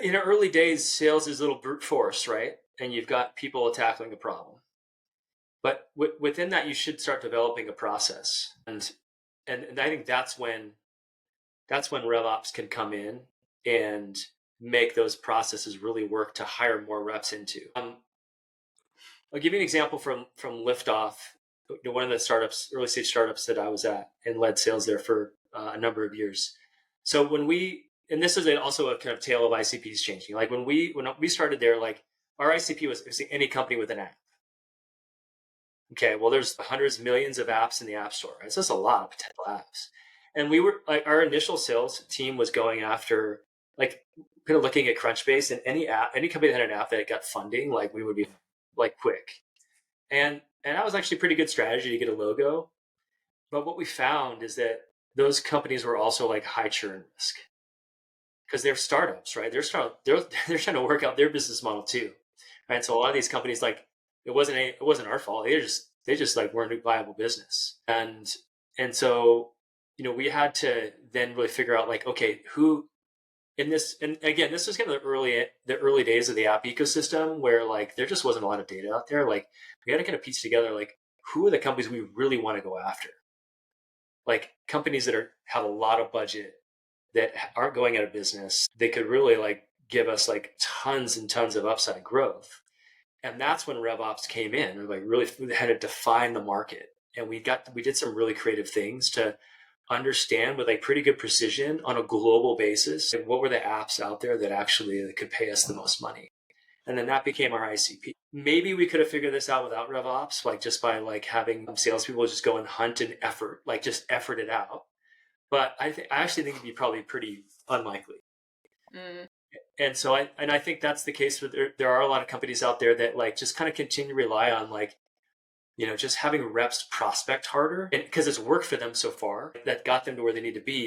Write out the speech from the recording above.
In the early days, sales is a little brute force, right? And you've got people tackling a problem. But within that, you should start developing a process. And I think that's when RevOps can come in and make those processes really work to hire more reps into. I'll give you an example from Liftoff, one of the startups, early stage startups that I was at and led sales there for a number of years. So and this is also a kind of tale of ICPs changing. Like when we started there, like our ICP was any company with an app. Okay, well, there's hundreds, millions of apps in the App Store. Right? So that's a lot of potential apps. And we were like, our initial sales team was going after, like, kind of looking at Crunchbase, and any company that had an app that got funding, like we would be like quick. And that was actually a pretty good strategy to get a logo. But what we found is that those companies were also like high churn risk because they're startups, right? They're trying to work out their business model too, right? So a lot of these companies, like, it wasn't our fault. They just like weren't a viable business, and so we had to then really figure out, like, okay, who in this, and again, this was kind of the early days of the app ecosystem where, like, there just wasn't a lot of data out there. Like, we had to kind of piece together, like, who are the companies we really want to go after, like companies that have a lot of budget, that aren't going out of business. They could really like give us like tons and tons of upside growth. And that's when RevOps came in. We like really had to define the market. And we did some really creative things to understand with like pretty good precision on a global basis, like, what were the apps out there that actually could pay us the most money. And then that became our ICP. Maybe we could have figured this out without RevOps, like just by like having salespeople just go and hunt and just effort it out. But I actually think it'd be probably pretty unlikely. Mm. And so I think that's the case. There are a lot of companies out there that like just kind of continue to rely on, like, just having reps prospect harder, because it's worked for them so far, that got them to where they need to be.